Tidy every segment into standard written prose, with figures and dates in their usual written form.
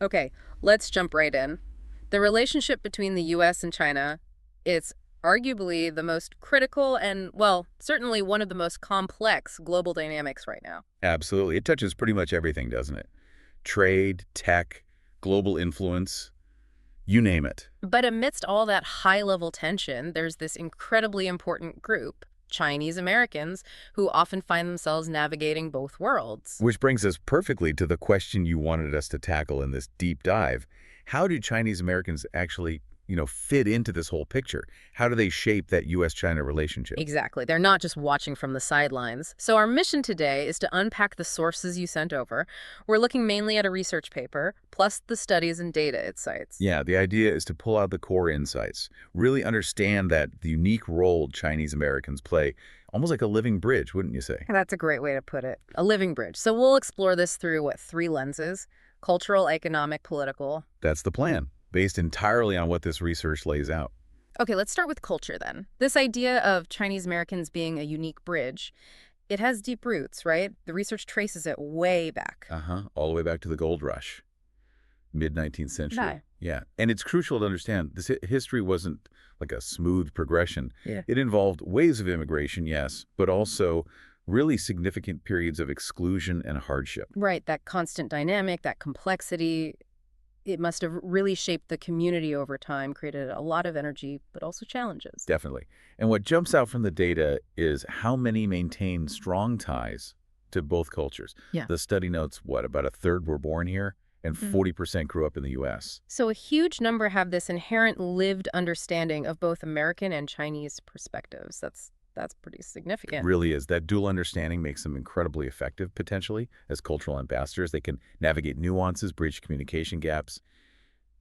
Okay, let's jump right in. The relationship between the US and China is arguably the most critical and, well, certainly one of the most complex global dynamics right now. Absolutely. It touches pretty much everything, doesn't it? Trade, tech, global influence, you name it. But amidst all that high-level tension, there's this incredibly important group, Chinese Americans, who often find themselves navigating both worlds. Which brings us perfectly to the question you wanted us to tackle in this deep dive. How do Chinese Americans actually, fit into this whole picture? How do they shape that U.S.-China relationship? Exactly. They're not just watching from the sidelines. So our mission today is to unpack the sources you sent over. We're looking mainly at a research paper, plus the studies and data it cites. Yeah, the idea is to pull out the core insights, really understand that the unique role Chinese Americans play, almost like a living bridge, wouldn't you say? That's a great way to put it. A living bridge. So we'll explore this through, what, three lenses: cultural, economic, political. That's the plan, based entirely on what this research lays out. Okay, let's start with culture then. This idea of Chinese Americans being a unique bridge, it has deep roots, right? The research traces it way back. All the way back to the gold rush, mid-19th No. century. Yeah, and it's crucial to understand this history wasn't like a smooth progression. Yeah. It involved waves of immigration, yes, but also really significant periods of exclusion and hardship. Right, that constant dynamic, that complexity, it must have really shaped the community over time, created a lot of energy, but also challenges. Definitely. And what jumps out from the data is how many maintain strong ties to both cultures. Yeah. The study notes, what, about a third were born here and 40% grew up in the U.S. So a huge number have this inherent lived understanding of both American and Chinese perspectives. That's pretty It significant. really is. That dual understanding makes them incredibly effective, potentially, as cultural ambassadors. They can navigate nuances, bridge communication gaps.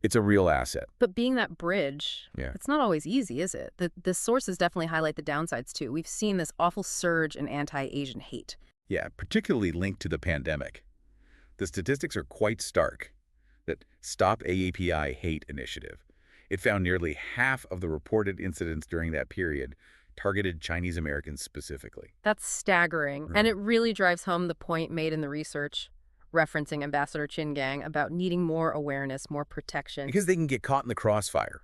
It's a real asset. But being that bridge, Yeah. it's not always easy, is it? The sources definitely highlight the downsides too. We've seen this awful surge in anti-Asian hate. Yeah, particularly linked to the pandemic. The statistics are quite stark. That Stop AAPI Hate initiative. It found nearly half of the reported incidents during that period targeted Chinese Americans specifically. That's staggering. And it really drives home the point made in the research, referencing Ambassador Chin Gang, about needing more awareness, more protection. Because they can get caught in the crossfire.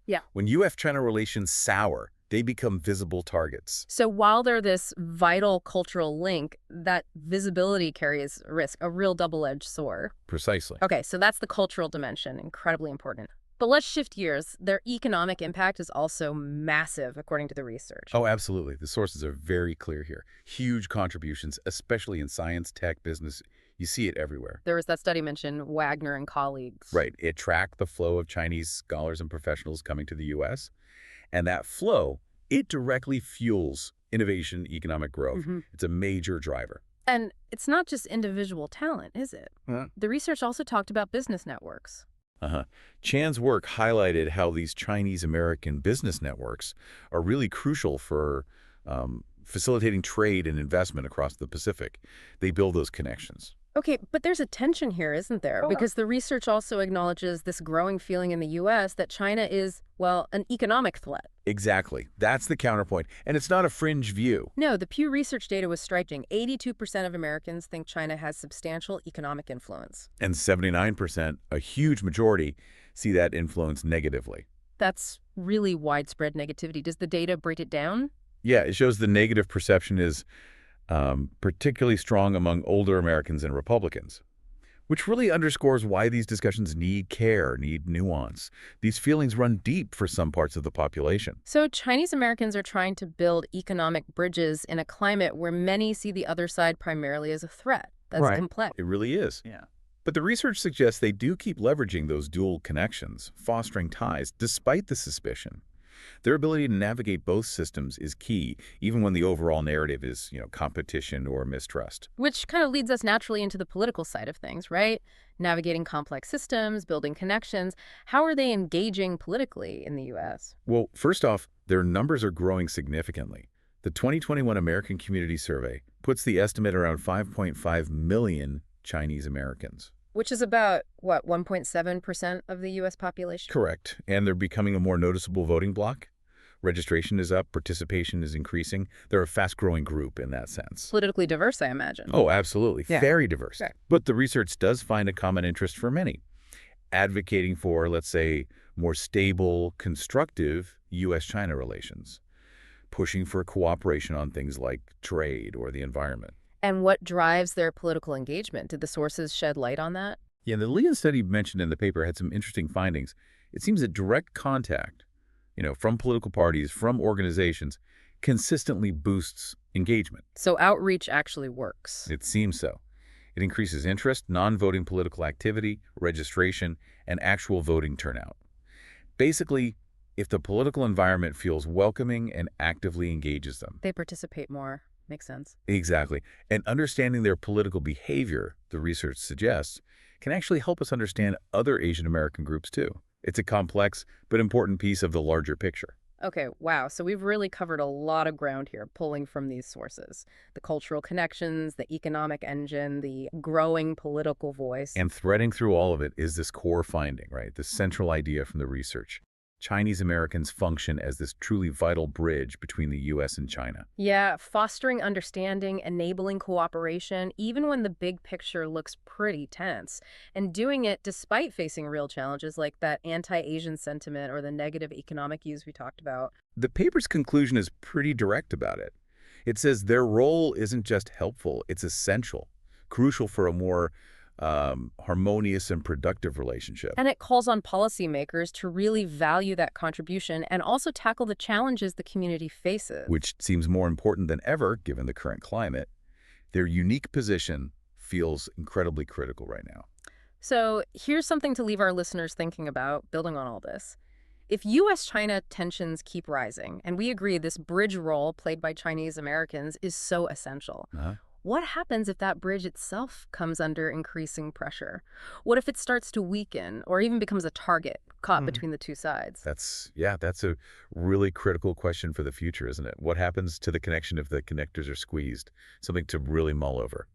Yeah. When U.S.-China relations sour, they become visible targets. So while they're this vital cultural link, that visibility carries a risk, a real double-edged sword. Precisely. Okay, so that's the cultural dimension, incredibly important. But let's shift gears. Their economic impact is also massive, according to the research. Oh, absolutely. The sources are very clear here. Huge contributions, especially in science, tech, business. You see it everywhere. There was that study mentioned Wagner and colleagues. Right. It tracked the flow of Chinese scholars and professionals coming to the U.S., and that flow, it directly fuels innovation, economic growth. It's a major driver. And it's not just individual talent, is it? The research also talked about business networks. Chan's work highlighted how these Chinese-American business networks are really crucial for facilitating trade and investment across the Pacific. They build those connections. Okay, but there's a tension here, isn't there? Because the research also acknowledges this growing feeling in the U.S. that China is, well, an economic threat. Exactly. That's the counterpoint. And it's not a fringe view. No, the Pew Research data was striking. 82% of Americans think China has substantial economic influence. And 79%, a huge majority, see that influence negatively. That's really widespread negativity. Does the data break it down? Yeah, it shows the negative perception is particularly strong among older Americans and Republicans, which really underscores why these discussions need care, need nuance. These feelings run deep for some parts of the population. So Chinese Americans are trying to build economic bridges in a climate where many see the other side primarily as a threat. That's complex. It really is. Yeah. But the research suggests they do keep leveraging those dual connections, fostering ties, despite the suspicion. Their ability to navigate both systems is key, even when the overall narrative is, competition or mistrust. Which kind of leads us naturally into the political side of things, right? Navigating complex systems, building connections. How are they engaging politically in the U.S.? Well, first off, their numbers are growing significantly. The 2021 American Community Survey puts the estimate around 5.5 million Chinese Americans. Which is about, what, 1.7% of the U.S. population? Correct. And they're becoming a more noticeable voting bloc. Registration is up, participation is increasing. They're a fast-growing group in that sense. Politically diverse, I imagine. Oh, absolutely. Yeah. Very diverse. Right. But the research does find a common interest for many. advocating for, let's say, more stable, constructive U.S.-China relations, pushing for cooperation on things like trade or the environment. And what drives their political engagement? Did the sources shed light on that? Yeah, the Leon study mentioned in the paper had some interesting findings. It seems that direct contact, from political parties, from organizations, consistently boosts engagement. So outreach actually works. It seems so. It increases interest, non-voting political activity, registration, and actual voting turnout. Basically, if the political environment feels welcoming and actively engages them. They participate more. Makes sense. Exactly. And understanding their political behavior, the research suggests, can actually help us understand other Asian American groups too. It's a complex but important piece of the larger picture. Okay, wow. So we've really covered a lot of ground here, pulling from these sources. The cultural connections, the economic engine, the growing political voice. And threading through all of it is this core finding, right? The central idea from the research. Chinese Americans function as this truly vital bridge between the U.S. and China. Yeah, fostering understanding, enabling cooperation, even when the big picture looks pretty tense, and doing it despite facing real challenges like that anti-Asian sentiment or the negative economic views we talked about. The paper's conclusion is pretty direct about it. It says their role isn't just helpful, it's essential, crucial for a more harmonious and productive relationship. And it calls on policymakers to really value that contribution and also tackle the challenges the community faces. Which seems more important than ever given the current climate. Their unique position feels incredibly critical right now. So here's something to leave our listeners thinking about, building on all this. If U.S.-China tensions keep rising, and we agree this bridge role played by Chinese Americans is so essential, Uh-huh. what happens if that bridge itself comes under increasing pressure? What if it starts to weaken or even becomes a target caught between the two sides? That's a really critical question for the future, isn't it? What happens to the connection if the connectors are squeezed? Something to really mull over.